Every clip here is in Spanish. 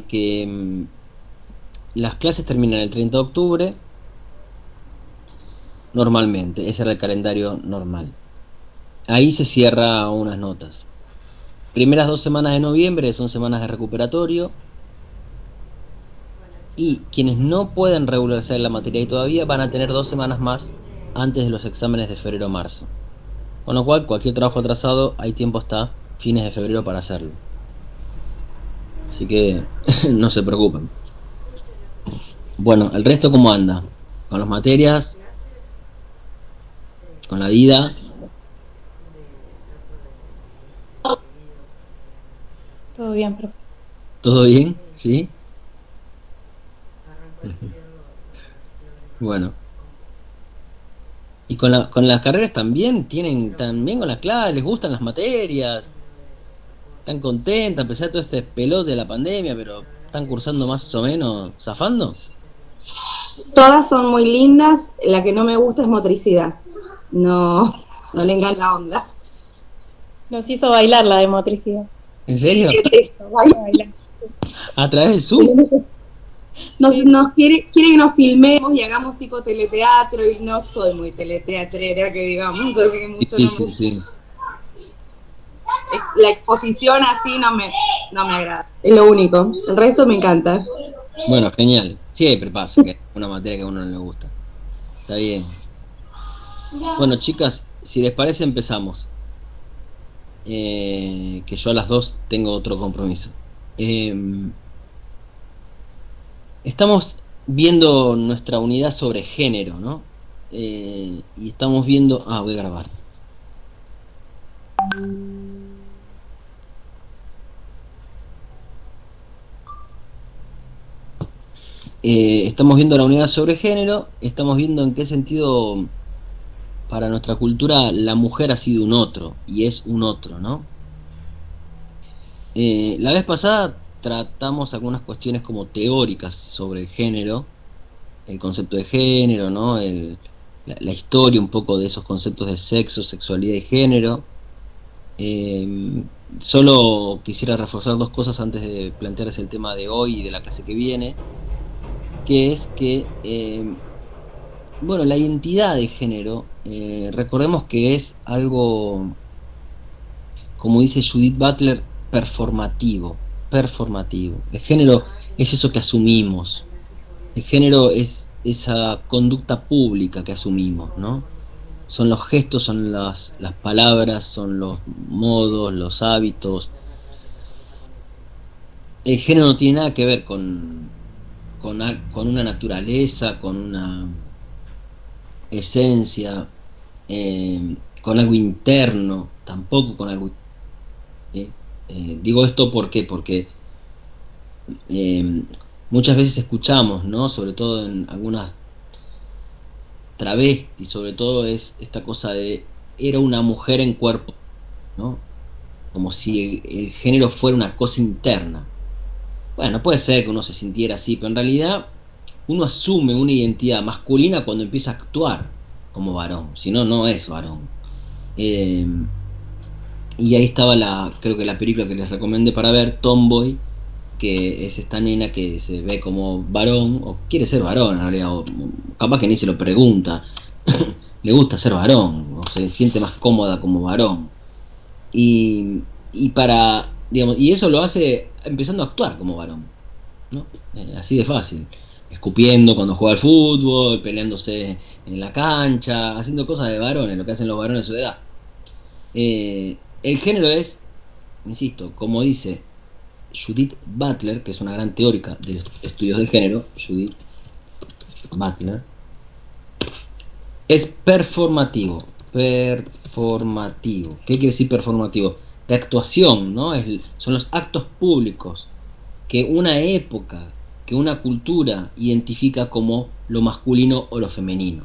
que las clases terminan el 30 de octubre, normalmente, ese era el calendario normal. Ahí se cierra unas notas. Primeras 2 semanas de noviembre son semanas de recuperatorio y quienes no pueden regularizar la materia y todavía van a tener 2 semanas más antes de los exámenes de febrero-marzo. Con lo cual, cualquier trabajo atrasado, hay tiempo hasta fines de febrero para hacerlo. Así que no se preocupen. Bueno, el resto cómo anda. Con las materias, con la vida, Todo bien, profe. ¿todo bien? ¿Sí? Bueno. Y con las carreras también, tienen también con las clases, les gustan las materias, están contentas, a pesar de todo este pelote de la pandemia, pero están cursando más o menos, zafando. Todas son muy lindas, la que no me gusta es motricidad. No, no le engan la onda. Nos hizo bailar la de motricidad. ¿En serio? Nos vamos a bailar. ¿A través del Zoom? Nos quiere que nos filmemos y hagamos tipo teleteatro y no soy muy teleteatrera, que digamos, así que mucho no me Difícil, gusta. sí. La exposición así no me agrada. Es lo único. El resto me encanta. Bueno, genial. Siempre pasa que hay una materia que a uno no le gusta. Está bien. Bueno, chicas, si les parece empezamos. Que yo a las 2 tengo otro compromiso. Eh, Estamos viendo nuestra unidad sobre género, ¿no? Y estamos viendo... Ah, voy a grabar. Estamos viendo la unidad sobre género, estamos viendo en qué sentido para nuestra cultura la mujer ha sido un otro, y es un otro, ¿no? La vez pasada tratamos algunas cuestiones como teóricas sobre el género, el concepto de género, ¿no? La historia un poco de esos conceptos de sexo, sexualidad y género. Eh, Solo quisiera reforzar dos cosas antes de plantearles el tema de hoy y de la clase que viene, que es que, bueno, la identidad de género, recordemos que es algo, como dice Judith Butler, performativo, performativo. El género es eso que asumimos, el género es esa conducta pública que asumimos, ¿no? Son los gestos, son las palabras, son los modos, los hábitos. El género no tiene nada que ver con una naturaleza, con una esencia, con algo interno, tampoco con algo... ¿sí? Digo esto ¿por qué? Porque eh, muchas veces escuchamos, ¿no? Sobre todo en algunas travestis, sobre todo es esta cosa de era una mujer en cuerpo, ¿no? Como si el género fuera una cosa interna. Bueno, puede ser que uno se sintiera así, pero en realidad uno asume una identidad masculina cuando empieza a actuar como varón, si no, no es varón. Eh, y ahí estaba creo que la película que les recomendé para ver, Tomboy, que es esta nena que se ve como varón, o quiere ser varón en realidad, o capaz que ni se lo pregunta, le gusta ser varón, o se siente más cómoda como varón. Y digamos, y eso lo hace empezando a actuar como varón, ¿no? Así de fácil. Escupiendo cuando juega al fútbol, peleándose en la cancha, haciendo cosas de varones, lo que hacen los varones de su edad. El género es, insisto, como dice Judith Butler, que es una gran teórica de los estudios de género, Judith Butler, es performativo. Performativo. ¿Qué quiere decir performativo? De actuación, ¿no? Son los actos públicos que una época, que una cultura identifica como lo masculino o lo femenino.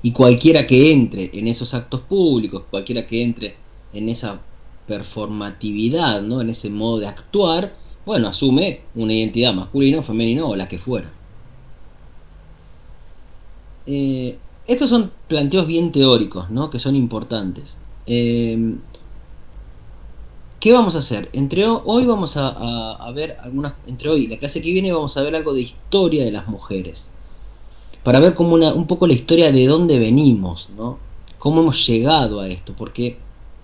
Y cualquiera que entre en esos actos públicos, cualquiera que entre en esa performatividad, ¿no? En ese modo de actuar, bueno, asume una identidad masculina o femenina o la que fuera. Estos son planteos bien teóricos, ¿no? Que son importantes. ¿qué vamos a hacer? Hoy vamos a ver entre hoy y la clase que viene vamos a ver algo de historia de las mujeres. Para ver como un poco la historia de dónde venimos, ¿no? Cómo hemos llegado a esto. Porque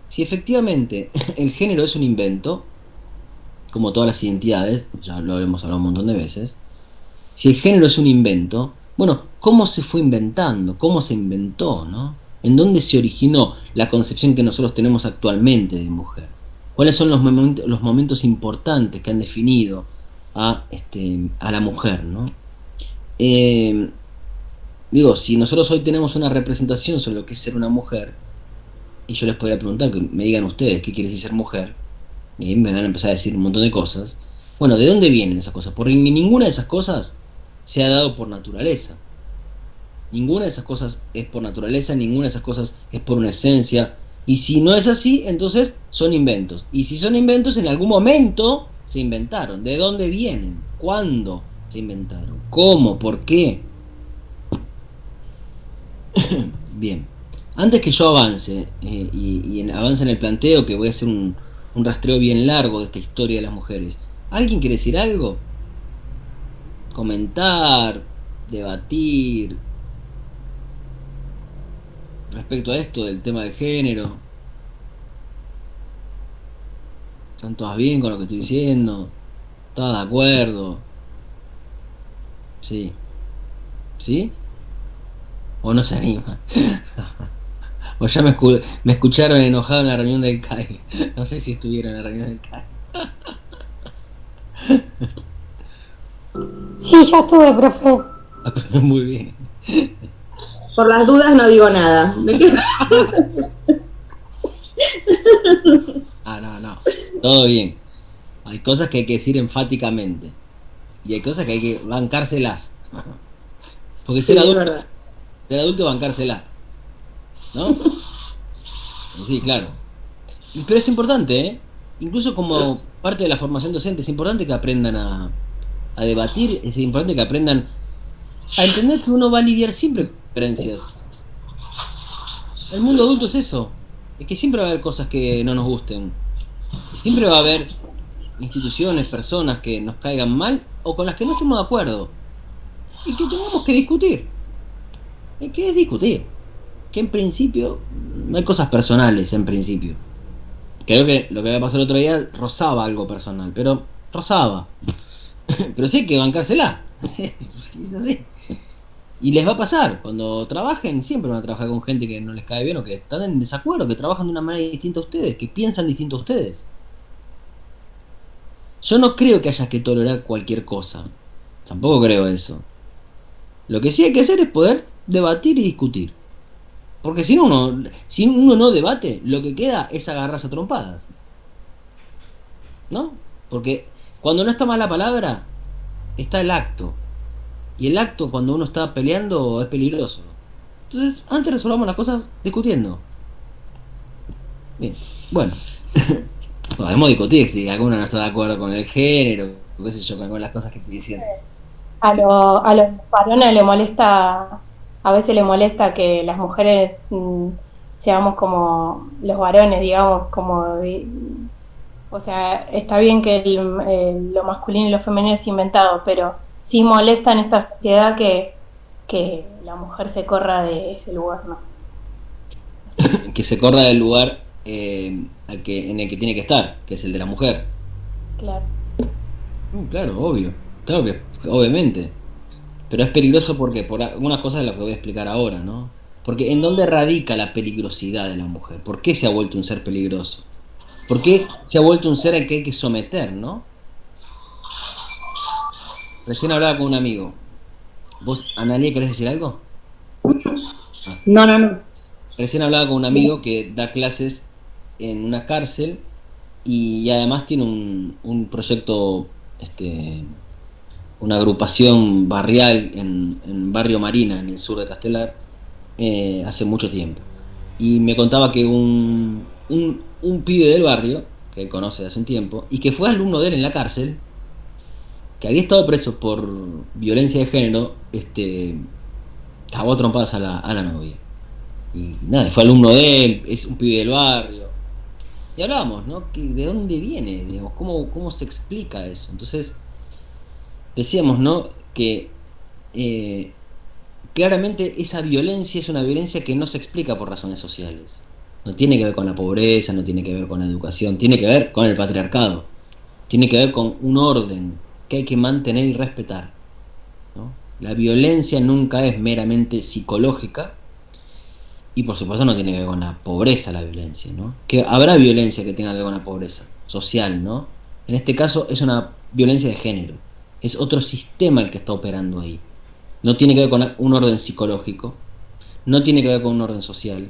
si efectivamente el género es un invento, como todas las identidades, ya lo hemos hablado un montón de veces, si el género es un invento, bueno, ¿cómo se fue inventando? ¿Cómo se inventó, no? ¿En dónde se originó la concepción que nosotros tenemos actualmente de mujer? ¿Cuáles son los momentos importantes que han definido a la mujer, no? Eh, Digo, si nosotros hoy tenemos una representación sobre lo que es ser una mujer, y yo les podría preguntar, que me digan ustedes qué quiere decir ser mujer, y me van a empezar a decir un montón de cosas. Bueno, ¿de dónde vienen esas cosas? Porque ninguna de esas cosas se ha dado por naturaleza. Ninguna de esas cosas es por naturaleza, ninguna de esas cosas es por una esencia. Y si no es así, entonces son inventos. Y si son inventos, en algún momento se inventaron. ¿De dónde vienen? ¿Cuándo se inventaron? ¿Cómo? ¿Por qué? Bien. Antes que yo avance, avance en el planteo, que voy a hacer un rastreo bien largo de esta historia de las mujeres, ¿alguien quiere decir algo? Comentar, debatir respecto a esto del tema del género. ¿Están todas bien con lo que estoy diciendo? ¿Todas de acuerdo? Sí. ¿Sí? ¿O no se anima? O ya me escucharon enojado en la reunión del CAI. No sé si estuvieron en la reunión del CAI. Sí, ya estuve, profe. Muy bien. Por las dudas no digo nada. No. Todo bien. Hay cosas que hay que decir enfáticamente. Y hay cosas que hay que bancárselas. Porque Sí, es verdad. ser adulto es bancárselas. ¿No? Sí, claro. Pero es importante, ¿eh? Incluso como parte de la formación docente, es importante que aprendan a debatir, es importante que aprendan a entender que uno va a lidiar siempre con diferencias. El mundo adulto es eso. Es que siempre va a haber cosas que no nos gusten. Y siempre va a haber instituciones, personas que nos caigan mal o con las que no estemos de acuerdo. Y que tenemos que discutir. ¿Qué es discutir? Que en principio no hay cosas personales en principio. Creo que lo que me pasó el otro día rozaba algo personal, pero rozaba. Pero sí hay que bancársela. Es así. Y les va a pasar, cuando trabajen, siempre van a trabajar con gente que no les cae bien o que están en desacuerdo, que trabajan de una manera distinta a ustedes, que piensan distinto a ustedes. Yo no creo que haya que tolerar cualquier cosa. Tampoco creo eso. Lo que sí hay que hacer es poder debatir y discutir. Porque si uno no debate, lo que queda es agarrarse a trompadas. ¿No? Porque cuando no está mal la palabra, está el acto. Y el acto cuando uno está peleando es peligroso. Entonces, antes resolvamos las cosas discutiendo. Bien, bueno. Podemos discutir si alguno no está de acuerdo con el género, qué sé yo, con las cosas que estoy diciendo. A los varones le molesta, a veces le molesta que las mujeres seamos como los varones, digamos, o sea, está bien que lo masculino y lo femenino es inventado, pero sí molesta en esta sociedad que la mujer se corra de ese lugar, ¿no? Que se corra del lugar en el que tiene que estar, que es el de la mujer. Claro. Claro, obvio. Claro que, obviamente. Pero es peligroso porque por algunas cosas de las que voy a explicar ahora, ¿no? Porque ¿en dónde radica la peligrosidad de la mujer? ¿Por qué se ha vuelto un ser peligroso? ¿Por qué se ha vuelto un ser al que hay que someter, no? Recién hablaba con un amigo. ¿Vos, Analia, querés decir algo? No. Recién hablaba con un amigo que da clases en una cárcel y además tiene un proyecto, una agrupación barrial en Barrio Marina, en el sur de Castelar, hace mucho tiempo. Y me contaba que un pibe del barrio, que él conoce de hace un tiempo, y que fue alumno de él en la cárcel, que había estado preso por violencia de género, cagó a trompadas a la novia. Y nada, fue alumno de él, es un pibe del barrio. Y hablábamos, ¿no? ¿De dónde viene? Digamos, ¿cómo se explica eso? Entonces, decíamos, ¿no? Que eh, claramente esa violencia es una violencia que no se explica por razones sociales. No tiene que ver con la pobreza, no tiene que ver con la educación, tiene que ver con el patriarcado, tiene que ver con un orden que hay que mantener y respetar, ¿no? La violencia nunca es meramente psicológica y por supuesto no tiene que ver con la pobreza la violencia, ¿no? Que habrá violencia que tenga que ver con la pobreza social, ¿no? En este caso es una violencia de género, es otro sistema el que está operando ahí. No tiene que ver con un orden psicológico, no tiene que ver con un orden social,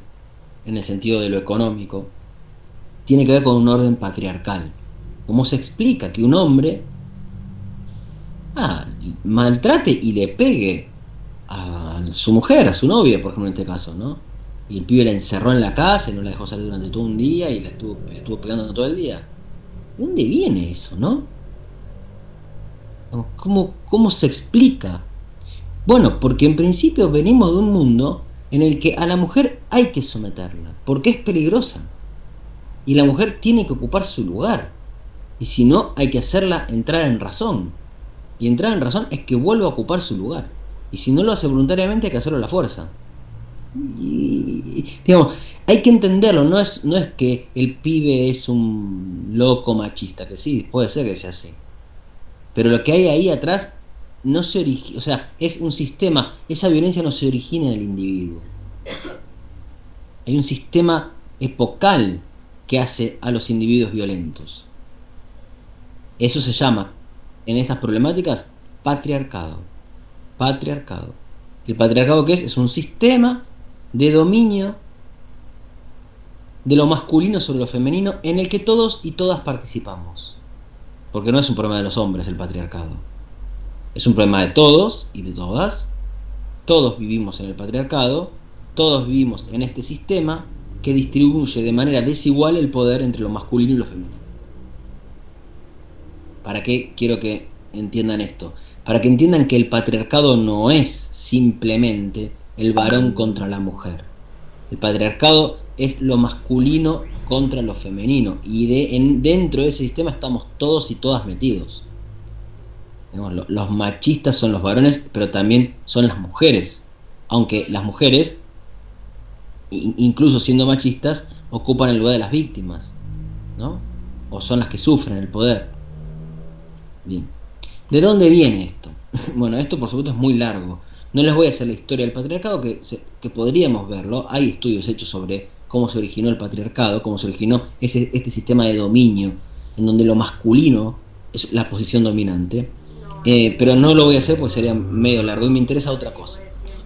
en el sentido de lo económico, tiene que ver con un orden patriarcal. ¿Cómo se explica que un hombre maltrate y le pegue a su mujer, a su novia, por ejemplo, en este caso, ¿no? Y el pibe la encerró en la casa y no la dejó salir durante todo un día y le estuvo pegando todo el día? ¿De dónde viene eso, no? ¿Cómo se explica? Bueno, porque en principio venimos de un mundo en el que a la mujer hay que someterla, porque es peligrosa. Y la mujer tiene que ocupar su lugar. Y si no, hay que hacerla entrar en razón. Y entrar en razón es que vuelva a ocupar su lugar. Y si no lo hace voluntariamente, hay que hacerlo a la fuerza. Y, digamos, hay que entenderlo, no es que el pibe es un loco machista, que sí, puede ser que sea así. Pero lo que hay ahí atrás no se origina, o sea, es un sistema, esa violencia no se origina en el individuo. Hay un sistema epocal que hace a los individuos violentos. Eso se llama, en estas problemáticas, patriarcado. Patriarcado. ¿El patriarcado qué es? Es un sistema de dominio de lo masculino sobre lo femenino en el que todos y todas participamos. Porque no es un problema de los hombres el patriarcado. Es un problema de todos y de todas. Todos vivimos en el patriarcado, todos vivimos en este sistema que distribuye de manera desigual el poder entre lo masculino y lo femenino. ¿Para qué quiero que entiendan esto? Para que entiendan que el patriarcado no es simplemente el varón contra la mujer. El patriarcado es lo masculino contra lo femenino y dentro de ese sistema estamos todos y todas metidos. Los machistas son los varones, pero también son las mujeres. Aunque las mujeres, incluso siendo machistas, ocupan el lugar de las víctimas, ¿no? O son las que sufren el poder. Bien. ¿De dónde viene esto? Bueno, esto por supuesto es muy largo. No les voy a hacer la historia del patriarcado, que podríamos verlo. Hay estudios hechos sobre cómo se originó el patriarcado, cómo se originó este sistema de dominio, en donde lo masculino es la posición dominante. Pero no lo voy a hacer porque sería medio largo y me interesa otra cosa.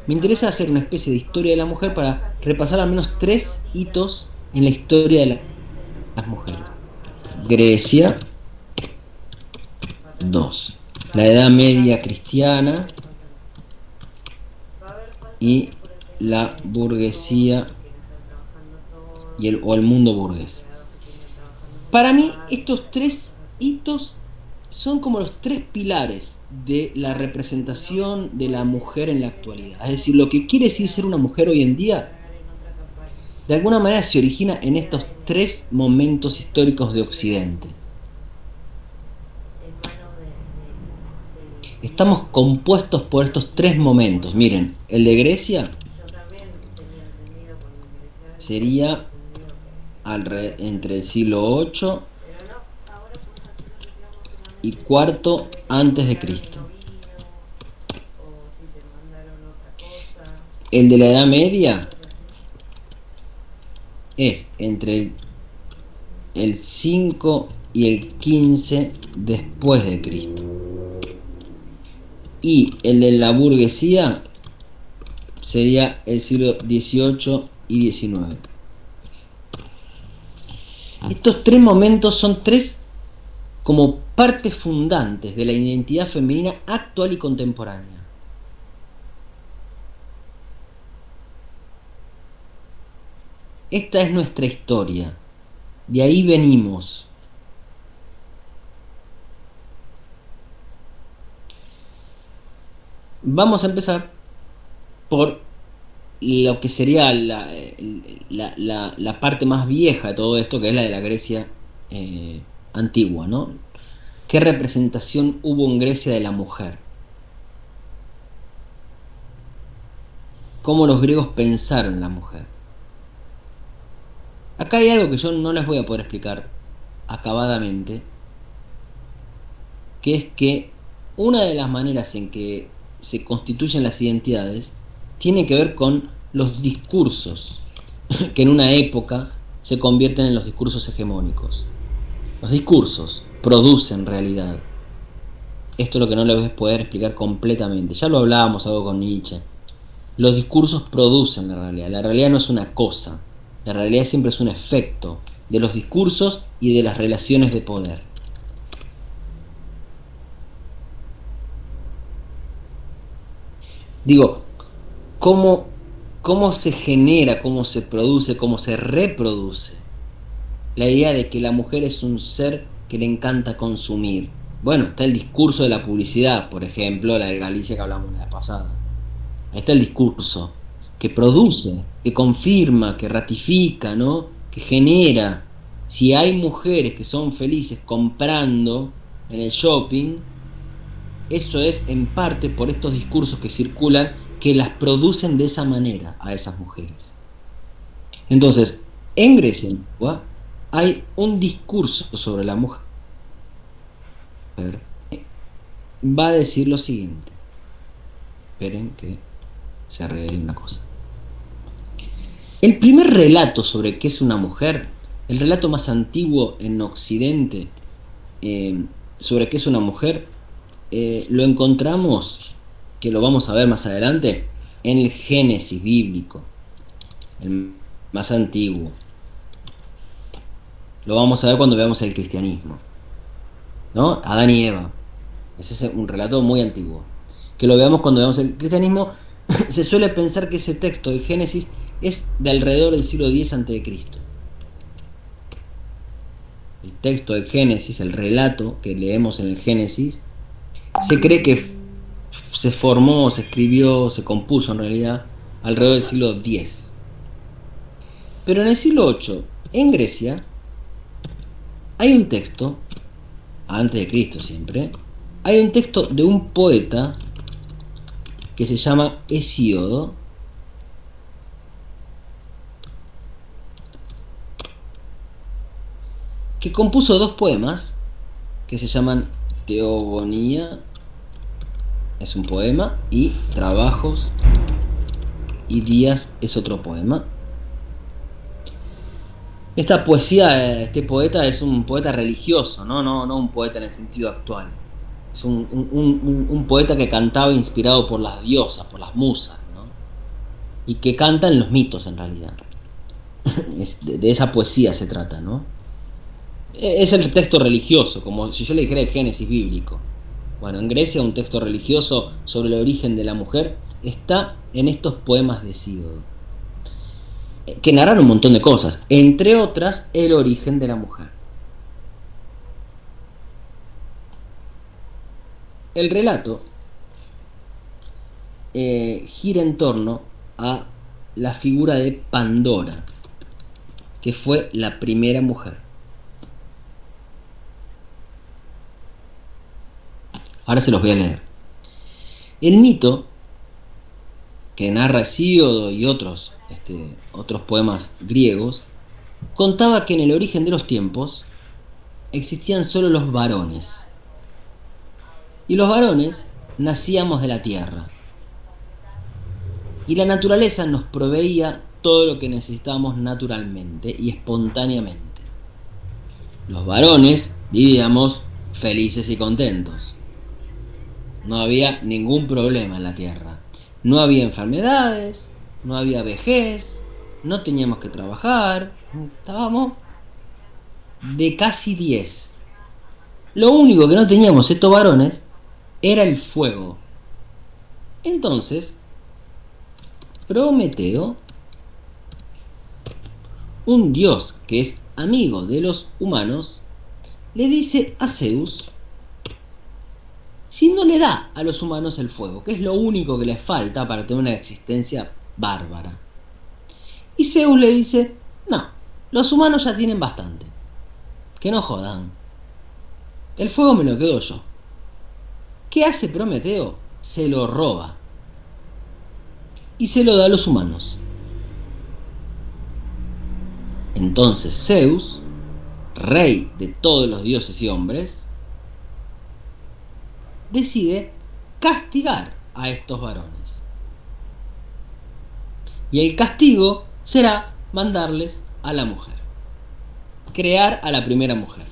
Me interesa hacer una especie de historia de la mujer para repasar al menos 3 hitos en la historia de las mujeres. Grecia, 2. La Edad Media cristiana y la burguesía o el mundo burgués. Para mí, estos 3 hitos son como los 3 pilares de la representación de la mujer en la actualidad. Es decir, lo que quiere decir ser una mujer hoy en día, de alguna manera se origina en estos 3 momentos históricos de Occidente. Estamos compuestos por estos 3 momentos. Miren, el de Grecia sería entre el siglo 8 y cuarto antes de Cristo. El de la Edad Media es entre el 5 y el 15 después de Cristo. Y el de la burguesía sería el siglo 18 y 19. Estos 3 momentos son 3 como partes fundantes de la identidad femenina actual y contemporánea. Esta es nuestra historia. De ahí venimos. Vamos a empezar por lo que sería la parte más vieja de todo esto, que es la de la Grecia antigua, ¿no? ¿Qué representación hubo en Grecia de la mujer? ¿Cómo los griegos pensaron en la mujer? Acá hay algo que yo no les voy a poder explicar acabadamente, que es que una de las maneras en que se constituyen las identidades tiene que ver con los discursos, que en una época se convierten en los discursos hegemónicos. Los discursos producen realidad. Esto es lo que no les voy a poder explicar completamente. Ya lo hablábamos algo con Nietzsche. Los discursos producen la realidad. La realidad no es una cosa. La realidad siempre es un efecto de los discursos y de las relaciones de poder. Digo, ¿cómo, cómo se genera, cómo se produce, cómo se reproduce la idea de que la mujer es un ser que le encanta consumir? Bueno, está el discurso de la publicidad, por ejemplo, la de Galicia que hablamos la vez pasada. Ahí está el discurso que produce, que confirma, que ratifica, ¿no? Que genera. Si hay mujeres que son felices comprando en el shopping, eso es en parte por estos discursos que circulan que las producen de esa manera a esas mujeres. Entonces, en Grecia antigua hay un discurso sobre la mujer. Va a decir lo siguiente. Esperen que se arregle una cosa. El primer relato sobre qué es una mujer, el relato más antiguo en Occidente sobre qué es una mujer, lo encontramos, que lo vamos a ver más adelante, en el Génesis bíblico, el más antiguo. Lo vamos a ver cuando veamos el cristianismo, ¿no? Adán y Eva. Ese es un relato muy antiguo. Que lo veamos cuando veamos el cristianismo. Se suele pensar que ese texto del Génesis es de alrededor del siglo X a.C. El texto del Génesis, el relato que leemos en el Génesis, se cree que se formó, se escribió, se compuso en realidad alrededor del siglo X. Pero en el siglo VIII, en Grecia, hay un texto, antes de Cristo siempre, hay un texto de un poeta que se llama Hesíodo, que compuso dos poemas que se llaman Teogonía, es un poema, y Trabajos y Días es otro poema. Esta poesía, este poeta es un poeta religioso, no un poeta en el sentido actual. Es un poeta que cantaba inspirado por las diosas, por las musas, ¿no? Y que canta en los mitos en realidad. De esa poesía se trata, ¿no? Es el texto religioso, como si yo le dijera el Génesis bíblico. Bueno, en Grecia un texto religioso sobre el origen de la mujer está en estos poemas de Hesíodo, que narran un montón de cosas, entre otras el origen de la mujer. El relato gira en torno a la figura de Pandora, que fue la primera mujer. Ahora se los voy a leer. El mito que narra Hesíodo y otros poemas griegos contaba que en el origen de los tiempos existían solo los varones. Y los varones nacíamos de la tierra. Y la naturaleza nos proveía todo lo que necesitábamos naturalmente y espontáneamente. Los varones vivíamos felices y contentos. No había ningún problema en la tierra. No había enfermedades, no había vejez, no teníamos que trabajar, estábamos de casi 10. Lo único que no teníamos estos varones era el fuego. Entonces, Prometeo, un dios que es amigo de los humanos, le dice a Zeus si no le da a los humanos el fuego, que es lo único que les falta para tener una existencia bárbara. Y Zeus le dice, no, los humanos ya tienen bastante, que no jodan, el fuego me lo quedo yo. ¿Qué hace Prometeo? Se lo roba y se lo da a los humanos. Entonces Zeus, rey de todos los dioses y hombres, decide castigar a estos varones. Y el castigo será mandarles a la mujer, crear a la primera mujer.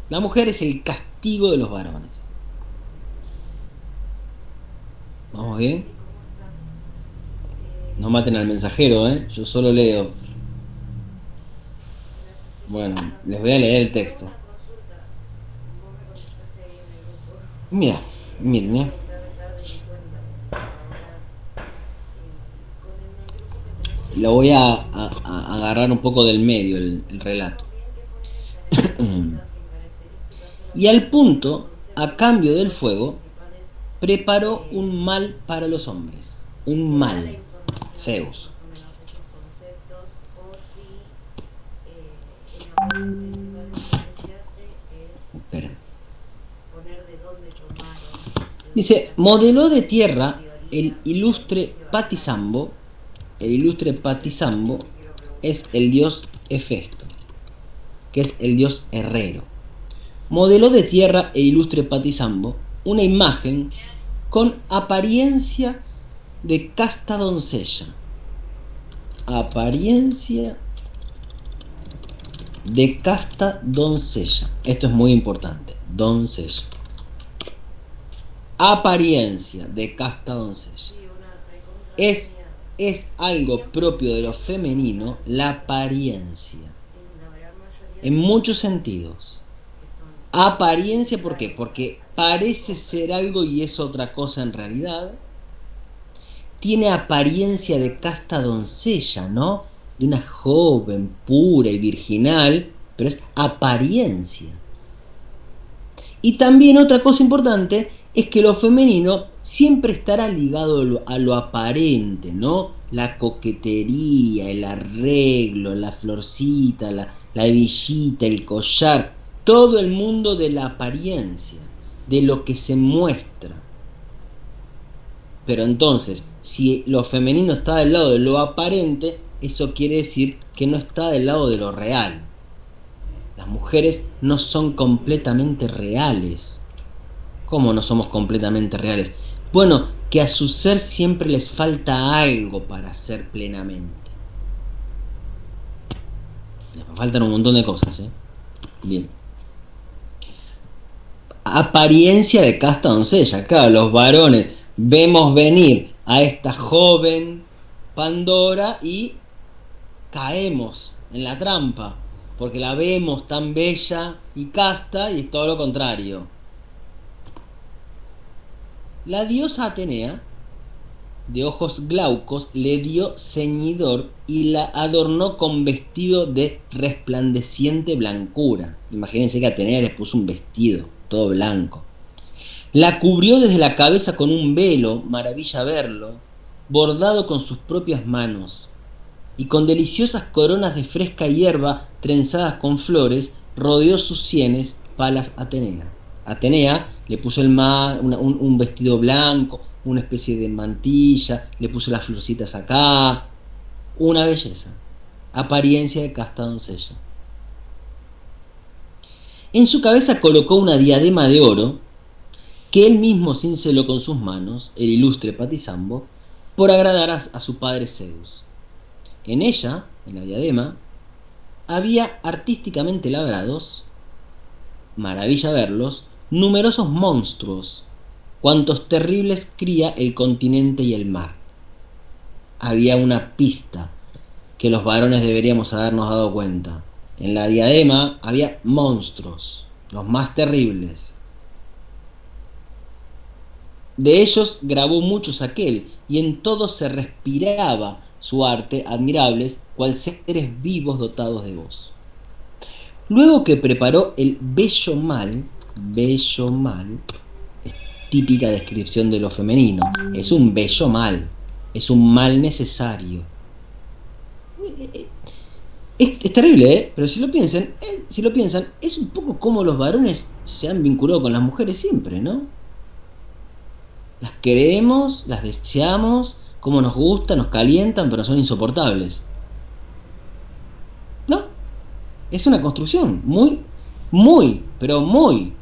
La mujer es el castigo de los varones. ¿Vamos bien? No maten al mensajero, ¿eh? Yo solo leo. Bueno, les voy a leer el texto. Mira, miren, ¿eh? Lo voy a agarrar un poco del medio el relato. Y al punto, a cambio del fuego, preparó un mal para los hombres. Un mal. Zeus. Espera. Dice, modeló de tierra el ilustre Patisambo. El ilustre Patisambo es el dios Hefesto, que es el dios herrero. Modeló de tierra el ilustre Patisambo una imagen con apariencia de casta doncella. Apariencia de casta doncella. Esto es muy importante. Doncella. Apariencia de casta doncella. Es algo propio de lo femenino, la apariencia. En muchos sentidos. Apariencia, ¿por qué? Porque parece ser algo y es otra cosa en realidad. Tiene apariencia de casta doncella, ¿no? De una joven pura y virginal, pero es apariencia. Y también otra cosa importante es que lo femenino siempre estará ligado a lo aparente, ¿no? La coquetería, el arreglo, la florcita, la hebillita, el collar, todo el mundo de la apariencia, de lo que se muestra. Pero entonces, si lo femenino está del lado de lo aparente, eso quiere decir que no está del lado de lo real. Las mujeres no son completamente reales. ¿Cómo no somos completamente reales? Bueno, que a su ser siempre les falta algo para ser plenamente. Les faltan un montón de cosas, ¿eh? Bien. Apariencia de casta doncella. Claro, los varones vemos venir a esta joven Pandora y caemos en la trampa, porque la vemos tan bella y casta y es todo lo contrario. La diosa Atenea, de ojos glaucos, le dio ceñidor y la adornó con vestido de resplandeciente blancura. Imagínense que Atenea les puso un vestido todo blanco. La cubrió desde la cabeza con un velo, maravilla verlo, bordado con sus propias manos, y con deliciosas coronas de fresca hierba trenzadas con flores, rodeó sus sienes palas Atenea. Atenea le puso un vestido blanco, una especie de mantilla, le puso las florcitas acá, una belleza, apariencia de casta doncella. En su cabeza colocó una diadema de oro, que él mismo cinceló con sus manos, el ilustre Patisambo, por agradar a su padre Zeus. En ella, en la diadema, había artísticamente labrados, maravilla verlos, numerosos monstruos, cuantos terribles cría el continente y el mar. Había una pista que los varones deberíamos habernos dado cuenta. En la diadema había monstruos, los más terribles. De ellos grabó muchos aquel, y en todos se respiraba su arte admirables, cual seres vivos dotados de voz. Luego que preparó el bello mal, es típica descripción de lo femenino, es un bello mal, es un mal necesario. Es terrible, ¿eh? Pero si lo piensan, es un poco como los varones se han vinculado con las mujeres siempre, ¿no? Las queremos, las deseamos, como nos gustan, nos calientan, pero son insoportables. ¿No? Es una construcción pero muy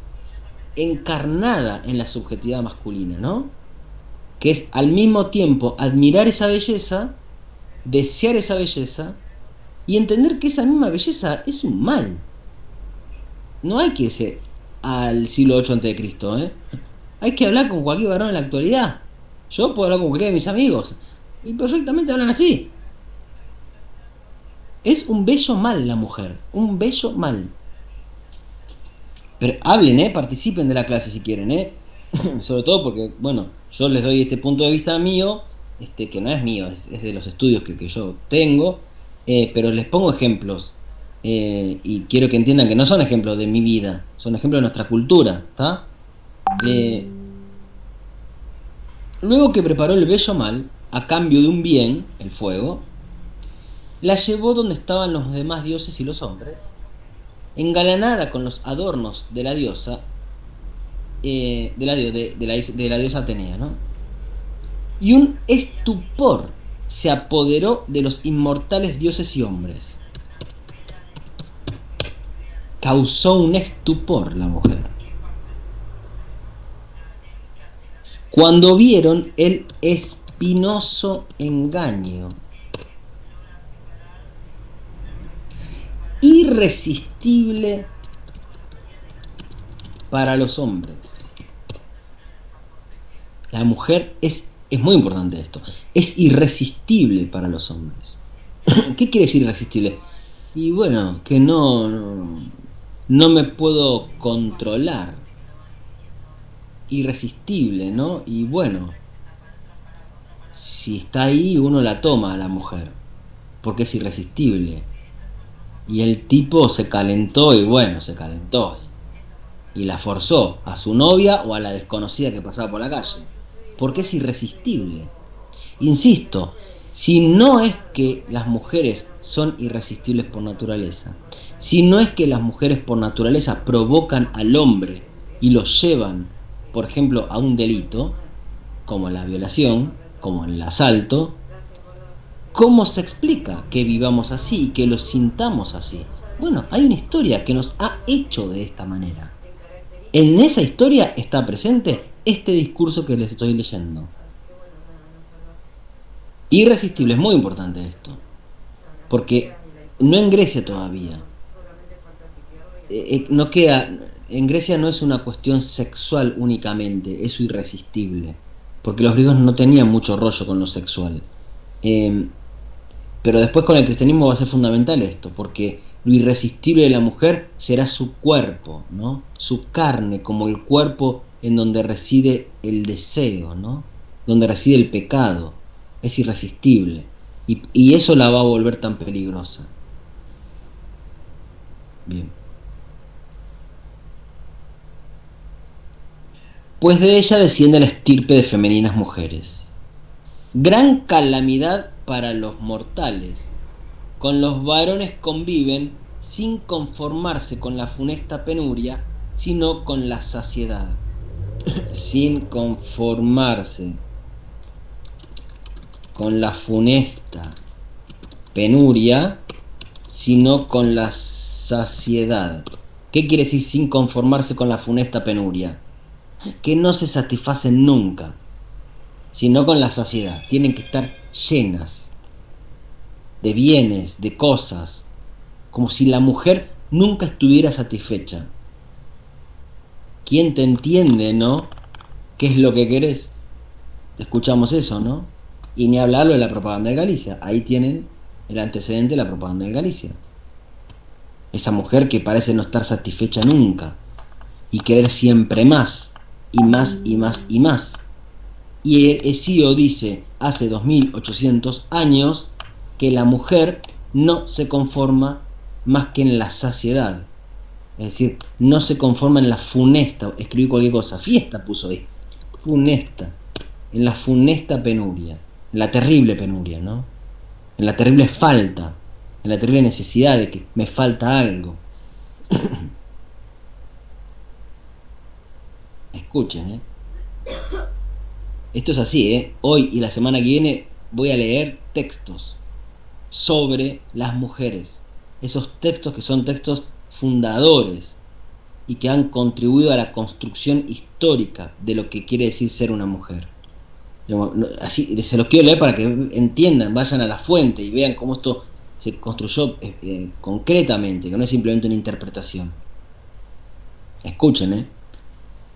encarnada en la subjetividad masculina, ¿no? Que es al mismo tiempo admirar esa belleza, desear esa belleza y entender que esa misma belleza es un mal. No hay que irse al siglo VIII antes de Cristo, ¿eh? Hay que hablar con cualquier varón en la actualidad. Yo puedo hablar con cualquiera de mis amigos y perfectamente hablan así. Es un bello mal la mujer, un bello mal. Pero hablen, participen de la clase si quieren, sobre todo porque, bueno, yo les doy este punto de vista mío, que no es mío, es de los estudios que yo tengo, pero les pongo ejemplos, y quiero que entiendan que no son ejemplos de mi vida, son ejemplos de nuestra cultura, ¿está? Luego que preparó el bello mal, a cambio de un bien, el fuego, la llevó donde estaban los demás dioses y los hombres, engalanada con los adornos de la diosa, de la diosa Atenea, ¿no? Y un estupor se apoderó de los inmortales dioses y hombres. Causó un estupor la mujer. Cuando vieron el espinoso engaño, irresistible para los hombres. La mujer es muy importante esto, es irresistible para los hombres. ¿Qué quiere decir irresistible? Y bueno, que no me puedo controlar. Irresistible, ¿no? Y bueno, si está ahí uno la toma a la mujer, porque es irresistible. Y el tipo se calentó y bueno, se calentó. Y la forzó a su novia o a la desconocida que pasaba por la calle. Porque es irresistible. Insisto, si no es que las mujeres son irresistibles por naturaleza, si no es que las mujeres por naturaleza provocan al hombre y lo llevan, por ejemplo, a un delito, como la violación, como el asalto, ¿cómo se explica que vivamos así y que lo sintamos así? Bueno, hay una historia que nos ha hecho de esta manera. En esa historia está presente este discurso que les estoy leyendo. Irresistible, es muy importante esto, porque no en Grecia todavía. No queda, en Grecia no es una cuestión sexual únicamente, es irresistible, porque los griegos no tenían mucho rollo con lo sexual. Pero después con el cristianismo va a ser fundamental esto, porque lo irresistible de la mujer será su cuerpo, ¿no? Su carne, como el cuerpo en donde reside el deseo, ¿no? Donde reside el pecado. Es irresistible. Y eso la va a volver tan peligrosa. Bien. Pues de ella desciende la estirpe de femeninas mujeres. Gran calamidad para los mortales. Con los varones conviven sin conformarse con la funesta penuria, sino con la saciedad. Sin conformarse con la funesta penuria, sino con la saciedad. ¿Qué quiere decir sin conformarse con la funesta penuria? Que no se satisfacen nunca, sino con la saciedad. Tienen que estar llenas de bienes, de cosas, como si la mujer nunca estuviera satisfecha. ¿Quién te entiende, no? ¿Qué es lo que querés? Escuchamos eso, ¿no? Y ni hablarlo de la propaganda de Galicia. Ahí tienen el antecedente de la propaganda de Galicia. Esa mujer que parece no estar satisfecha nunca y querer siempre más, y más, y más, y más. Y el Hesíodo dice hace 2800 años que la mujer no se conforma más que en la saciedad. Es decir, no se conforma en la funesta, escribí cualquier cosa, fiesta puso ahí, funesta, en la funesta penuria. en la terrible penuria, ¿no? En la terrible falta, en la terrible necesidad de que me falta algo. Escuchen, ¿eh? Esto es así, ¿eh? Hoy y la semana que viene voy a leer textos sobre las mujeres. Esos textos que son textos fundadores y que han contribuido a la construcción histórica de lo que quiere decir ser una mujer. Así, se los quiero leer para que entiendan, vayan a la fuente y vean cómo esto se construyó concretamente, que no es simplemente una interpretación. Escuchen,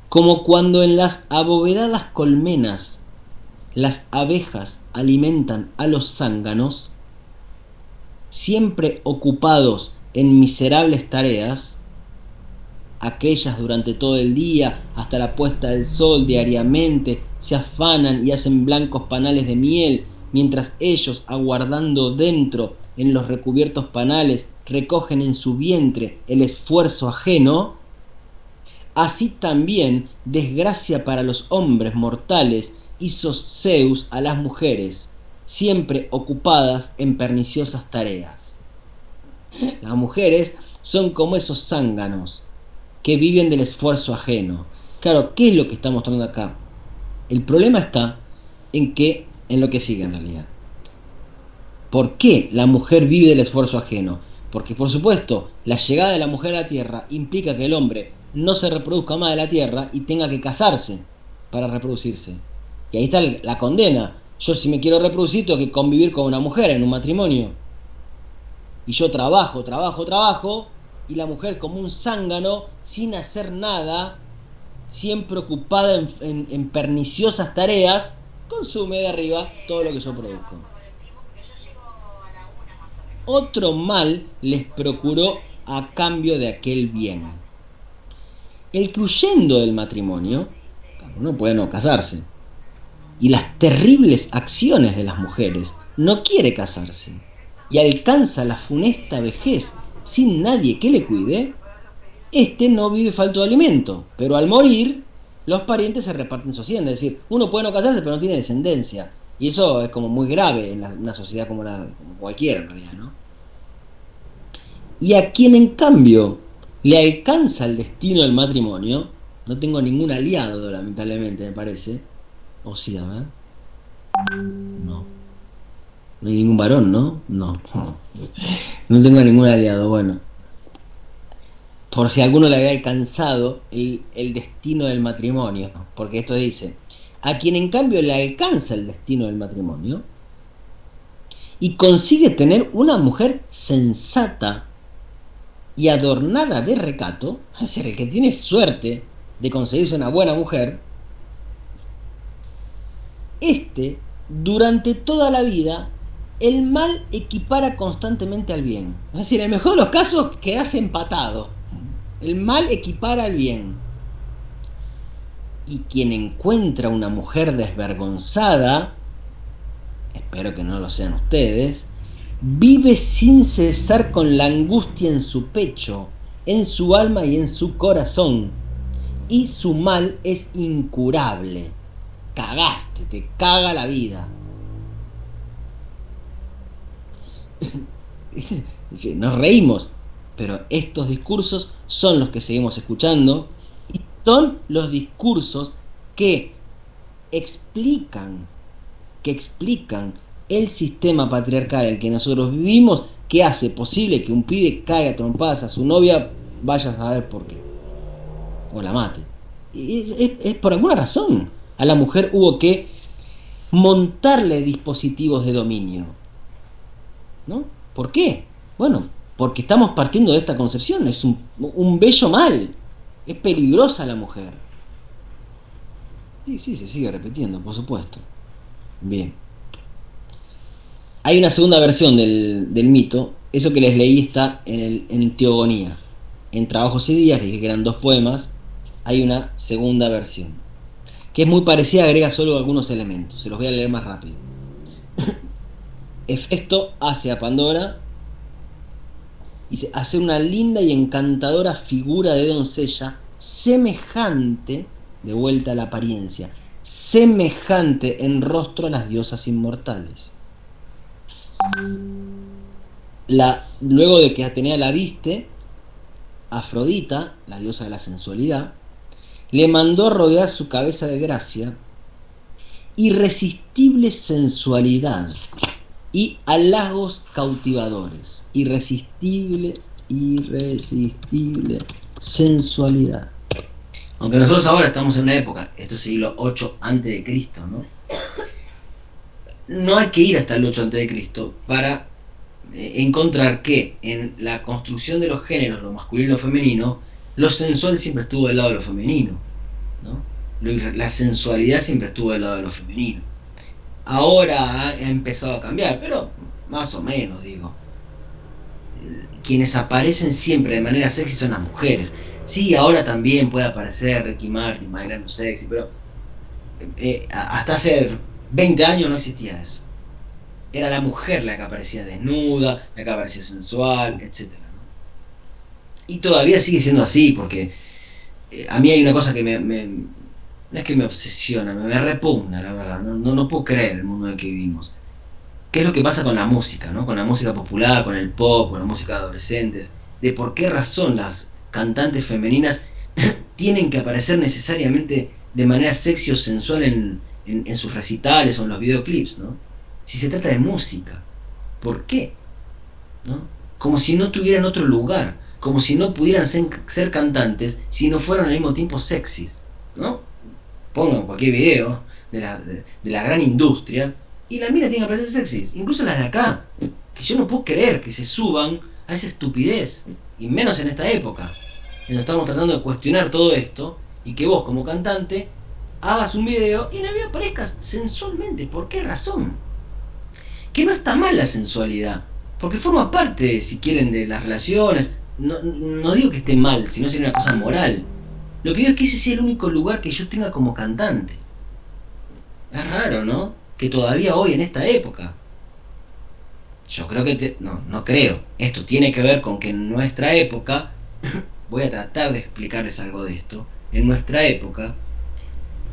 como cuando en las abovedadas colmenas las abejas alimentan a los zánganos, siempre ocupados en miserables tareas, aquellas durante todo el día, hasta la puesta del sol diariamente, se afanan y hacen blancos panales de miel, mientras ellos, aguardando dentro, en los recubiertos panales, recogen en su vientre el esfuerzo ajeno, así también, desgracia para los hombres mortales, hizo Zeus a las mujeres, siempre ocupadas en perniciosas tareas. Las mujeres son como esos zánganos, que viven del esfuerzo ajeno. Claro, ¿qué es lo que está mostrando acá? El problema está en lo que sigue en realidad. ¿Por qué la mujer vive del esfuerzo ajeno? Porque por supuesto, la llegada de la mujer a la tierra implica que el hombre no se reproduzca más de la tierra y tenga que casarse para reproducirse. Y ahí está la condena. Yo, si me quiero reproducir, tengo que convivir con una mujer en un matrimonio. Y yo trabajo, y la mujer, como un zángano, sin hacer nada, siempre ocupada en perniciosas tareas, consume de arriba todo lo que yo produzco. Otro mal les procuró a cambio de aquel bien. El que, huyendo del matrimonio, no puede no casarse, y las terribles acciones de las mujeres, no quiere casarse, y alcanza la funesta vejez sin nadie que le cuide, este no vive falto de alimento, pero al morir, los parientes se reparten su hacienda. Es decir, uno puede no casarse, pero no tiene descendencia. Y eso es como muy grave en una sociedad como cualquiera, en realidad, ¿no? Y a quien, en cambio, le alcanza el destino del matrimonio, no tengo ningún aliado, lamentablemente, me parece. O sí, a ver. No. No hay ningún varón, ¿no? No. No tengo ningún aliado, bueno. Por si alguno le había alcanzado el destino del matrimonio, porque esto dice, a quien en cambio le alcanza el destino del matrimonio y consigue tener una mujer sensata y adornada de recato, es decir, el que tiene suerte de conseguirse una buena mujer, durante toda la vida, el mal equipara constantemente al bien. Es decir, en el mejor de los casos quedas empatado. El mal equipara al bien. Y quien encuentra una mujer desvergonzada, espero que no lo sean ustedes, vive sin cesar con la angustia en su pecho, en su alma y en su corazón. Y su mal es incurable. Cagaste, te caga la vida. Nos reímos, pero estos discursos son los que seguimos escuchando y son los discursos que explican el sistema patriarcal en el que nosotros vivimos, que hace posible que un pibe caiga a trompadas a su novia, vaya a saber por qué, o la mate. Es por alguna razón. A la mujer hubo que montarle dispositivos de dominio, ¿no? ¿Por qué? Bueno, porque estamos partiendo de esta concepción. Es un bello mal. Es peligrosa la mujer. Sí, se sigue repitiendo, por supuesto. Bien. Hay una segunda versión del mito. Eso que les leí está en Teogonía. En Trabajos y Días, dije que eran 2 poemas. Hay una segunda versión, que es muy parecida, agrega solo algunos elementos. Se los voy a leer más rápido. Hefesto hace a Pandora y hace una linda y encantadora figura de doncella semejante, de vuelta a la apariencia, semejante en rostro a las diosas inmortales. Luego de que Atenea la viste, Afrodita, la diosa de la sensualidad, le mandó rodear su cabeza de gracia, irresistible sensualidad y halagos cautivadores. Irresistible sensualidad. Aunque nosotros ahora estamos en una época, esto es siglo 8 antes de Cristo, ¿no? No hay que ir hasta el 8 antes de Cristo para encontrar que en la construcción de los géneros, lo masculino y lo femenino, lo sensual siempre estuvo del lado de lo femenino, ¿no? La sensualidad siempre estuvo del lado de lo femenino. Ahora ha empezado a cambiar, pero más o menos, digo. Quienes aparecen siempre de manera sexy son las mujeres. Sí, ahora también puede aparecer Ricky Martin bailando sexy, pero hasta hace 20 años no existía eso. Era la mujer la que aparecía desnuda, la que aparecía sensual, etc., ¿no? Y todavía sigue siendo así, porque a mí hay una cosa que no es que me obsesiona, me repugna, la verdad. No puedo creer el mundo en el que vivimos. ¿Qué es lo que pasa con la música, ¿no? Con la música popular, con el pop, con la música de adolescentes? De por qué razón las cantantes femeninas tienen que aparecer necesariamente de manera sexy o sensual en sus recitales o en los videoclips, ¿no? Si se trata de música, ¿por qué? ¿No? Como si no tuvieran otro lugar, como si no pudieran ser cantantes si no fueran al mismo tiempo sexys, ¿no? Pongan cualquier video de la gran industria y las minas tienen que aparecer sexys, incluso las de acá, que yo no puedo creer que se suban a esa estupidez, y menos en esta época, en donde estamos tratando de cuestionar todo esto, y que vos como cantante hagas un video y en la vida aparezcas sensualmente. ¿Por qué razón? Que no está mal la sensualidad, porque forma parte, si quieren, de las relaciones. No digo que esté mal, sino sería una cosa moral. Lo que digo es que ese sea el único lugar que yo tenga como cantante. Es raro, ¿no? Que todavía hoy, en esta época. Yo creo que... No creo. Esto tiene que ver con que en nuestra época... Voy a tratar de explicarles algo de esto. En nuestra época,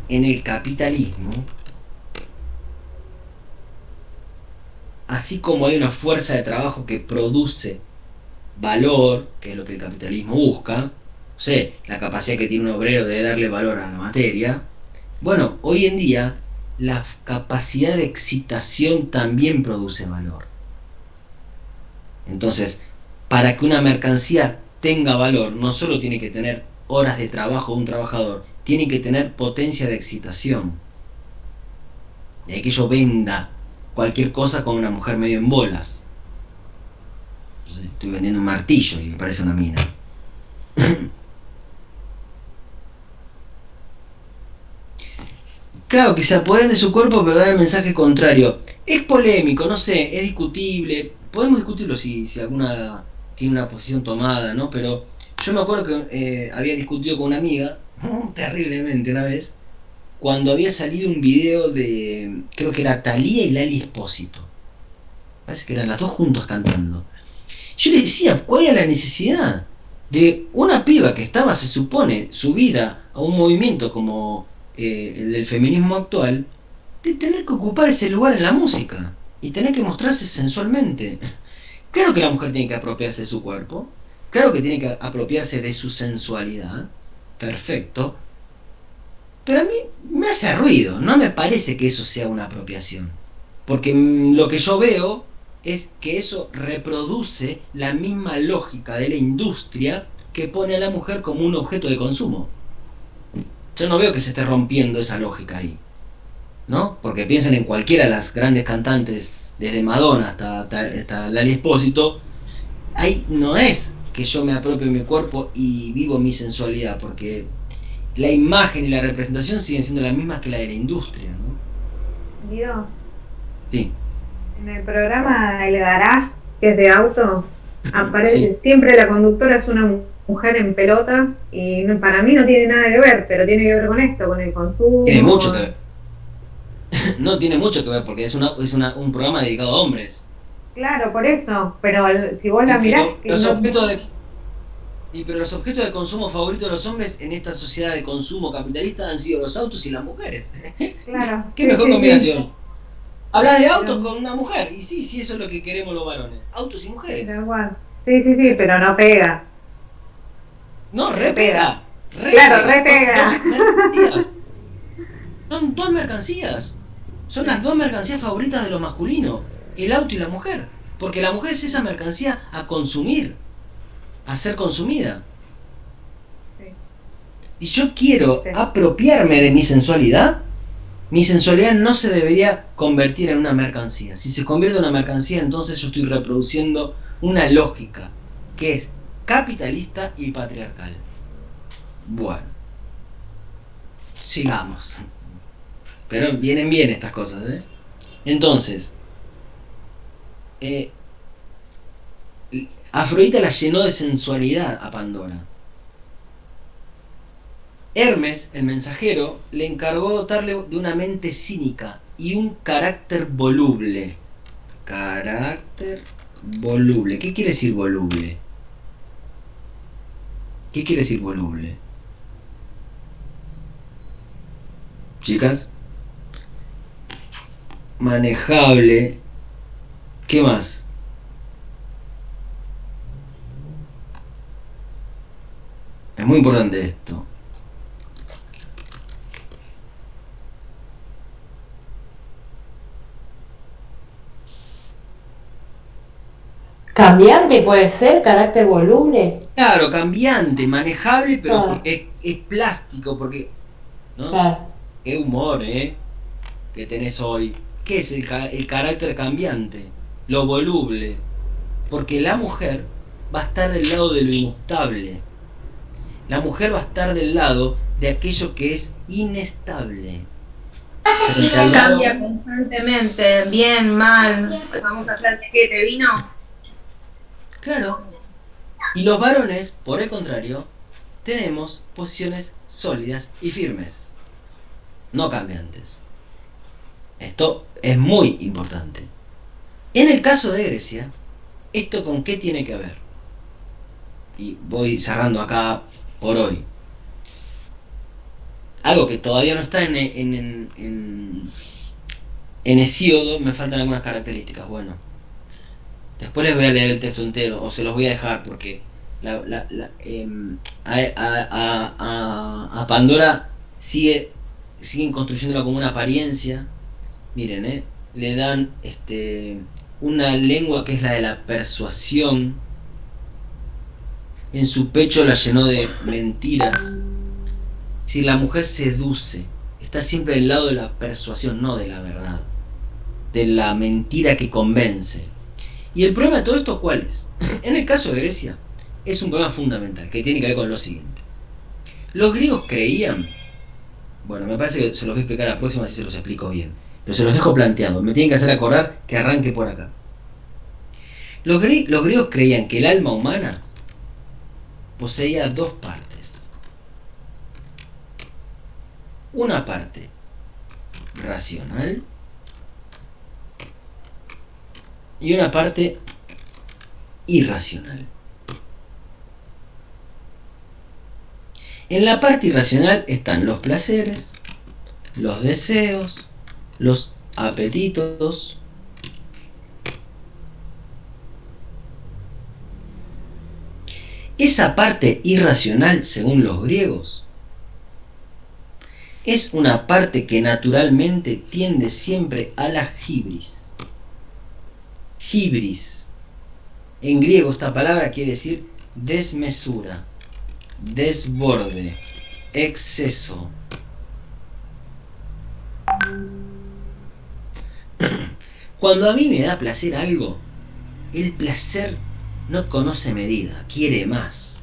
en el capitalismo, así como hay una fuerza de trabajo que produce valor, que es lo que el capitalismo busca, no sé, la capacidad que tiene un obrero de darle valor a la materia, bueno, hoy en día la capacidad de excitación también produce valor. Entonces, para que una mercancía tenga valor, no solo tiene que tener horas de trabajo de un trabajador, tiene que tener potencia de excitación. De que yo venda cualquier cosa con una mujer medio en bolas. Entonces, estoy vendiendo un martillo y me parece una mina. Claro, que se apoderen de su cuerpo pero dar el mensaje contrario. Es polémico, no sé, es discutible. Podemos discutirlo si alguna tiene una posición tomada, ¿no? Pero yo me acuerdo que había discutido con una amiga, terriblemente una vez, cuando había salido un video de, creo que era Thalía y Lali Espósito. Parece que eran las dos juntas cantando. Yo le decía, ¿cuál era la necesidad de una piba que estaba, se supone, subida a un movimiento como el del feminismo actual, de tener que ocupar ese lugar en la música y tener que mostrarse sensualmente? Claro que la mujer tiene que apropiarse de su cuerpo, claro que tiene que apropiarse de su sensualidad, perfecto, pero a mí me hace ruido, no me parece que eso sea una apropiación, porque lo que yo veo es que eso reproduce la misma lógica de la industria que pone a la mujer como un objeto de consumo. Yo no veo que se esté rompiendo esa lógica ahí, ¿no? Porque piensen en cualquiera de las grandes cantantes, desde Madonna hasta Lali Espósito, ahí no es que yo me apropie mi cuerpo y vivo mi sensualidad, porque la imagen y la representación siguen siendo las mismas que la de la industria, ¿no? Guido, Sí. en el programa El Garage, que es de autos, aparece Sí. siempre la conductora es una mujer en pelotas y para mí no tiene nada que ver, pero tiene que ver con esto, con el consumo. Tiene mucho que ver. No tiene mucho que ver porque es un programa dedicado a hombres. Claro, por eso, pero si vos la mirás... Los objetos de... Y pero los objetos de consumo favoritos de los hombres en esta sociedad de consumo capitalista han sido los autos y las mujeres. Claro. ¿Qué Sí, mejor sí, combinación? sí. Hablas de autos Pero, con una mujer. Y sí, sí, eso es lo que queremos los varones. Autos y sí, mujeres. tal cual. Sí, sí, sí, pero no pega. No, Pero pega. repega. Claro, Repega. re Son dos pega. mercancías. Son dos mercancías. Son las Sí, dos mercancías favoritas de lo masculino. El auto y la mujer. Porque la mujer es esa mercancía a consumir. A ser consumida. sí, Si yo quiero viste. apropiarme de mi sensualidad no se debería convertir en una mercancía. Si se convierte en una mercancía, entonces yo estoy reproduciendo una lógica que es capitalista y patriarcal. Bueno, sigamos. Pero vienen bien estas cosas, ¿eh? Entonces, eh, Afrodita la llenó de sensualidad a Pandora. Hermes, el mensajero, le encargó dotarle de una mente cínica y un carácter voluble. Carácter voluble. ¿Qué quiere decir voluble? ¿Qué quiere decir voluble? Chicas, manejable. ¿Qué más? Es muy importante esto. Cambiante puede ser, carácter voluble. Claro, cambiante, manejable, pero Claro, porque es plástico, porque, ¿no? claro. Qué humor, que tenés hoy. ¿Qué es el carácter cambiante? Lo voluble. Porque la mujer va a estar del lado de lo inestable. La mujer va a estar del lado de aquello que es inestable. Frente al Cambia varón, constantemente, bien, mal. Vamos a hacer que te vino. claro. Y los varones, por el contrario, tenemos posiciones sólidas y firmes, no cambiantes. Esto es muy importante. En el caso de Grecia, ¿esto con qué tiene que ver? Y voy cerrando acá por hoy. Algo que todavía no está en Hesíodo, me faltan algunas características. Bueno, después les voy a leer el texto entero, o se los voy a dejar, porque a Pandora siguen construyéndola como una apariencia. Miren, le dan una lengua que es la de la persuasión. En su pecho la llenó de mentiras. Si la mujer seduce, está siempre del lado de la persuasión, no de la verdad, de la mentira que convence. Y el problema de todo esto, ¿cuál es? En el caso de Grecia, es un problema fundamental, que tiene que ver con lo siguiente. Los griegos creían, bueno, me parece que se los voy a explicar la próxima si se los explico bien, pero se los dejo planteado, me tienen que hacer acordar que arranque por acá. Los griegos creían que el alma humana poseía dos partes. Una parte racional y una parte irracional. En la parte irracional están los placeres, los deseos, los apetitos. Esa parte irracional, según los griegos, es una parte que naturalmente tiende siempre a la hibris. Hibris. En griego esta palabra quiere decir desmesura, desborde, exceso. Cuando a mí me da placer algo, el placer no conoce medida, quiere más.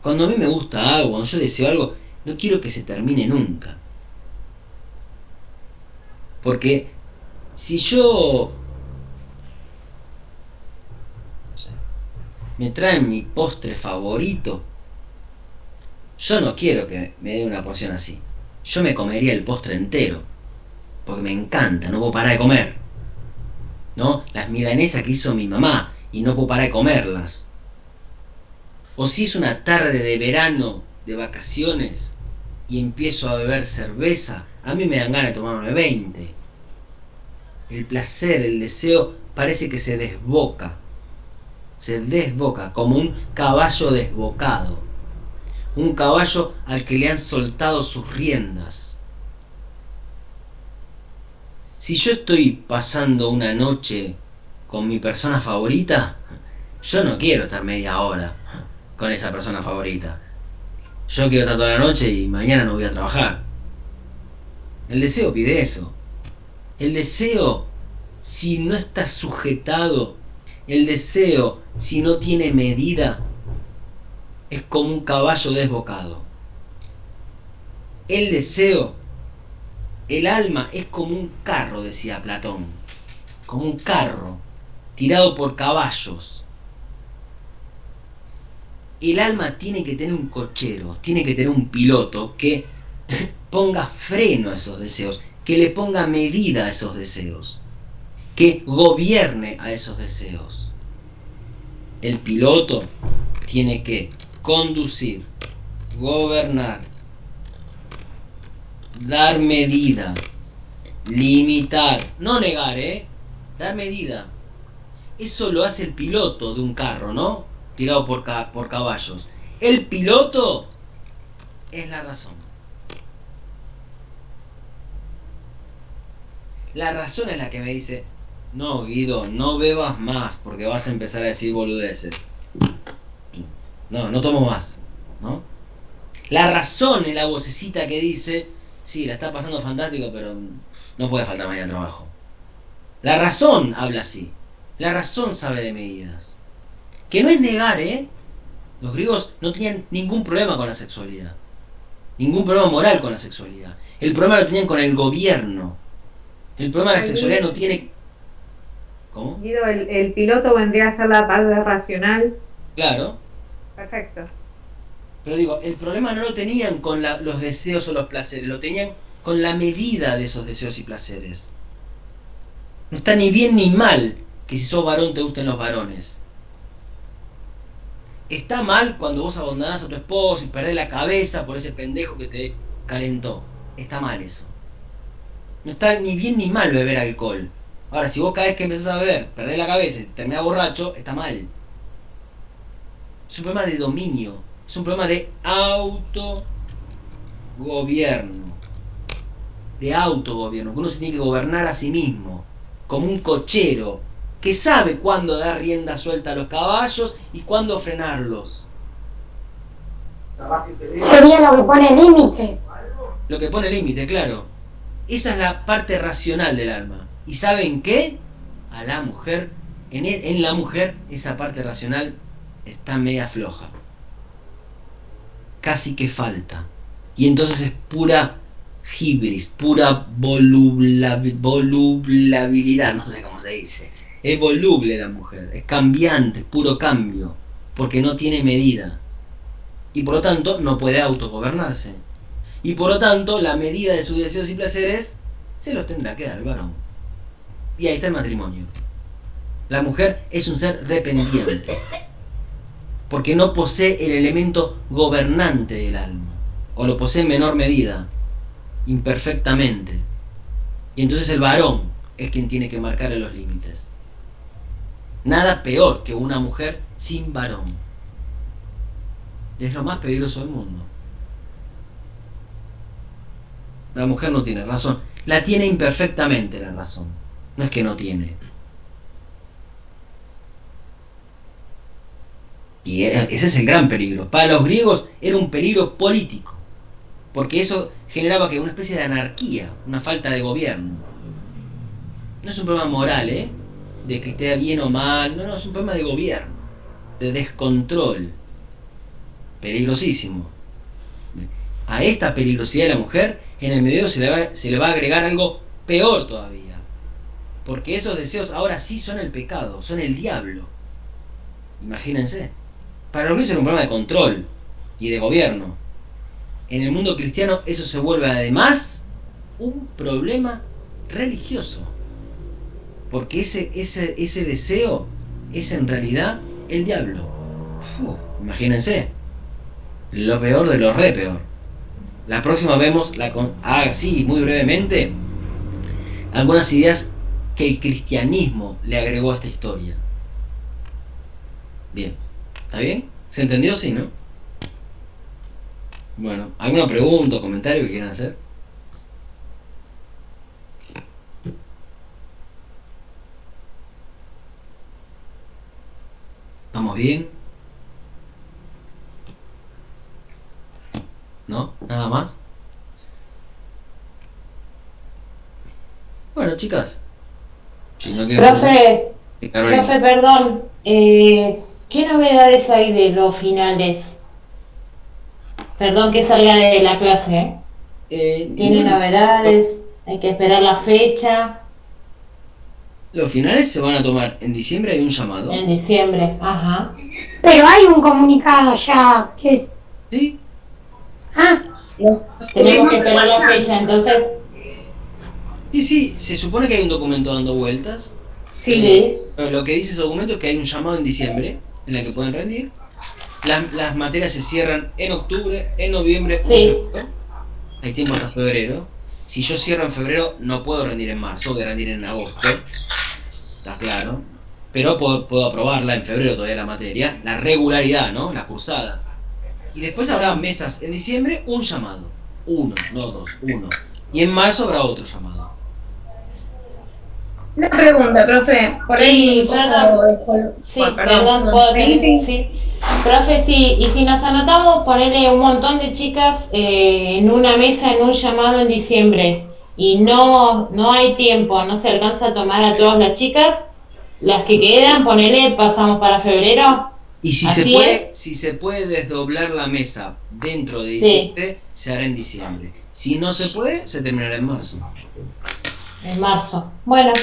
Cuando a mí me gusta algo, cuando yo deseo algo, no quiero que se termine nunca. Porque si yo me traen mi postre favorito, yo no quiero que me dé una porción así. Yo me comería el postre entero, porque me encanta, no puedo parar de comer. ¿No? Las milanesas que hizo mi mamá y no puedo parar de comerlas. O si es una tarde de verano, de vacaciones, y empiezo a beber cerveza, a mí me dan ganas de tomarme 20. El placer, el deseo, parece que se desboca como un caballo desbocado, un caballo al que le han soltado sus riendas. Si yo estoy pasando una noche con mi persona favorita, yo no quiero estar media hora con esa persona favorita. Yo quiero estar toda la noche y mañana no voy a trabajar. El deseo pide eso. El deseo, si no está sujetado, el deseo, si no tiene medida, es como un caballo desbocado. El deseo, el alma es como un carro, decía Platón, como un carro tirado por caballos. El alma tiene que tener un cochero, tiene que tener un piloto que ponga freno a esos deseos, que le ponga medida a esos deseos, que gobierne a esos deseos. El piloto tiene que conducir, gobernar, dar medida, limitar, no negar, dar medida. Eso lo hace el piloto de un carro, ¿no? Tirado por caballos. El piloto es la razón. La razón es la que me dice: no, Guido, no bebas más porque vas a empezar a decir boludeces. No tomo más, ¿no? La razón es la vocecita que dice: sí, la está pasando fantástico, pero no puede faltar mañana trabajo. La razón habla así. La razón sabe de medidas. Que no es negar, Los griegos no tenían ningún problema con la sexualidad. Ningún problema moral con la sexualidad. El problema lo tenían con el gobierno. El problema de la sexualidad no tiene... ¿Cómo? Guido, el piloto vendría a ser la parte racional. Claro. Perfecto. Pero digo, el problema no lo tenían con los deseos o los placeres, lo tenían con la medida de esos deseos y placeres. No está ni bien ni mal que si sos varón te gusten los varones. Está mal cuando vos abandonás a tu esposo y perdés la cabeza por ese pendejo que te calentó. Está mal eso. No está ni bien ni mal beber alcohol. Ahora, si vos cada vez que empezás a beber perdés la cabeza y terminás borracho, está mal. Es un problema de dominio. Es un problema de autogobierno. De autogobierno. Que uno se tiene que gobernar a sí mismo. Como un cochero que sabe cuándo dar rienda suelta a los caballos y cuándo frenarlos. Sería lo que pone límite. Lo que pone límite, claro. Esa es la parte racional del alma. ¿Y saben qué? A la mujer, en la mujer, esa parte racional está media floja. Casi que falta. Y entonces es pura hibris, pura volubilidad, no sé cómo se dice. Es voluble la mujer, es cambiante, es puro cambio, porque no tiene medida. Y por lo tanto no puede autogobernarse. Y por lo tanto la medida de sus deseos y placeres se los tendrá que dar el varón. Y ahí está el matrimonio. La mujer es un ser dependiente, porque no posee el elemento gobernante del alma, o lo posee en menor medida, imperfectamente. Y entonces el varón es quien tiene que marcarle los límites. Nada peor que una mujer sin varón. Es lo más peligroso del mundo. La mujer no tiene razón. La tiene imperfectamente la razón. No es que no tiene. Y ese es el gran peligro. Para los griegos era un peligro político, porque eso generaba que una especie de anarquía, una falta de gobierno. No es un problema moral, de que esté bien o mal, no, es un problema de gobierno, de descontrol. Peligrosísimo. A esta peligrosidad de la mujer, en el medio se le va a agregar algo peor todavía, porque esos deseos ahora sí son el pecado, son el diablo. Imagínense. Para los griegos era un problema de control y de gobierno. En el mundo cristiano eso se vuelve además un problema religioso, porque ese deseo es en realidad el diablo. Imagínense. Lo peor de lo re peor. La próxima vemos, sí, muy brevemente, algunas ideas que el cristianismo le agregó a esta historia. Bien. ¿Está bien? ¿Se entendió? Sí, ¿no? Bueno, ¿alguna pregunta o comentario que quieran hacer? ¿Estamos bien? ¿No? ¿Nada más? Bueno, chicas. Si no quieren Profe, Carolina. profe, perdón. ¿Qué novedades hay de los finales? Perdón que salga de la clase, ¿eh? Y ¿Tiene bueno, novedades? ¿Hay que esperar la fecha? los finales se van a tomar en diciembre, hay un llamado. En diciembre, ajá. Pero hay un comunicado ya que... ¿Sí? Ah, Tenemos que esperar la fecha, entonces. Sí, se supone que hay un documento dando vueltas. Sí. Pero lo que dice ese documento es que hay un llamado en diciembre en el que pueden rendir. Las materias se cierran en octubre, en noviembre, en Sí. febrero. Hay tiempo hasta febrero. Si yo cierro en febrero, no puedo rendir en marzo, voy a rendir en agosto. Está claro. Pero puedo aprobarla en febrero todavía la materia. La regularidad, ¿no? La cursada. Y después habrá mesas en diciembre, un llamado. Uno, no dos, uno. Y en marzo habrá otro llamado. Una pregunta, profe. Por ahí. Sí, perdón. Sí, perdón, puedo tener, sí. Profe, sí, y si nos anotamos, ponerle un montón de chicas en una mesa, en un llamado en diciembre, y no hay tiempo, no se alcanza a tomar a todas las chicas, las que quedan, ponerle, pasamos para febrero. Y si Así se puede desdoblar la mesa dentro de Sí. diciembre, se hará en diciembre. Si no se puede, se terminará en marzo. En marzo. Bueno,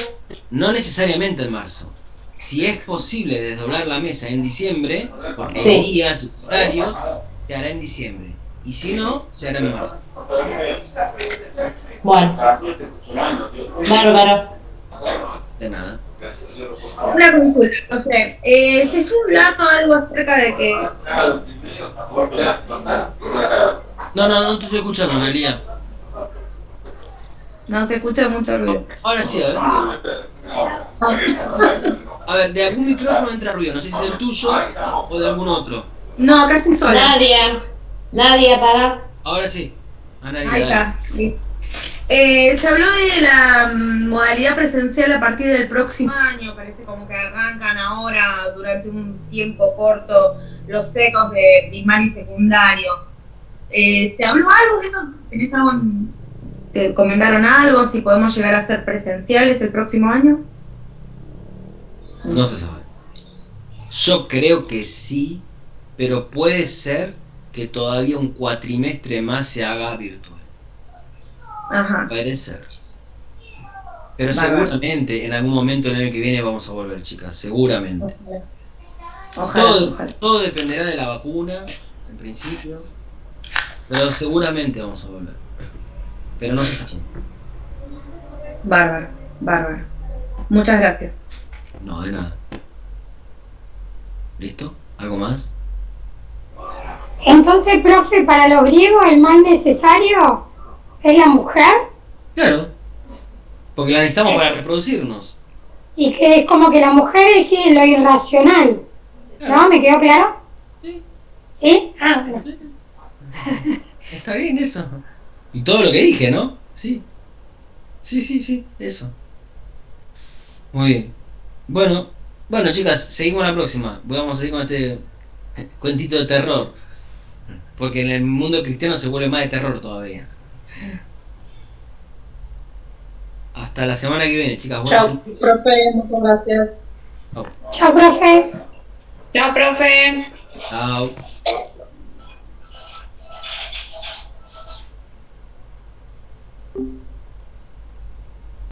No necesariamente en marzo. Si es posible desdoblar la mesa en diciembre, porque Sí. hay días, horarios, se hará en diciembre. Y si no, se hará en marzo. bueno. Bárbaro. De nada. Una consulta, profe. Se estuvo hablando algo acerca de que. No te estoy escuchando, Analia. No se escucha mucho ruido. Ahora sí, a ver. A ver, de algún micrófono entra ruido. No sé si es el tuyo o de algún otro. No, acá estoy sola. Nadia, para. Ahora sí. Analia, Ahí dale. está. Listo. Se habló de la modalidad presencial a partir del próximo año. Parece como que arrancan ahora durante un tiempo corto los secos de primario y secundario. ¿Se habló algo de eso? ¿Tenés algo te comentaron algo? ¿Si podemos llegar a ser presenciales el próximo año? No se sabe. Yo creo que sí, pero puede ser que todavía un cuatrimestre más se haga virtual. Ajá. Puede ser. Pero Bárbaro. seguramente en algún momento el año que viene vamos a volver, chicas. Seguramente. Ojalá. Todo dependerá de la vacuna, en principio. Pero seguramente vamos a volver. Pero no se sabe. Bárbaro. Muchas gracias. No, de nada. ¿Listo? ¿Algo más? entonces, profe, para los griegos el mal necesario es la mujer Claro. Porque la necesitamos para reproducirnos. y que es como que la mujer decide lo irracional. ¿No? ¿Me quedó claro? Sí. ¿Sí? Ah, bueno. Está bien eso. Y todo lo que dije, ¿no? Sí. Sí, eso. Muy bien. Bueno, chicas, seguimos la próxima. Vamos a seguir con este cuentito de terror. Porque en el mundo cristiano se vuelve más de terror todavía. Hasta la semana que viene, chicas. Chao, profe, muchas gracias. Chao, profe. Chao, profe. Chao.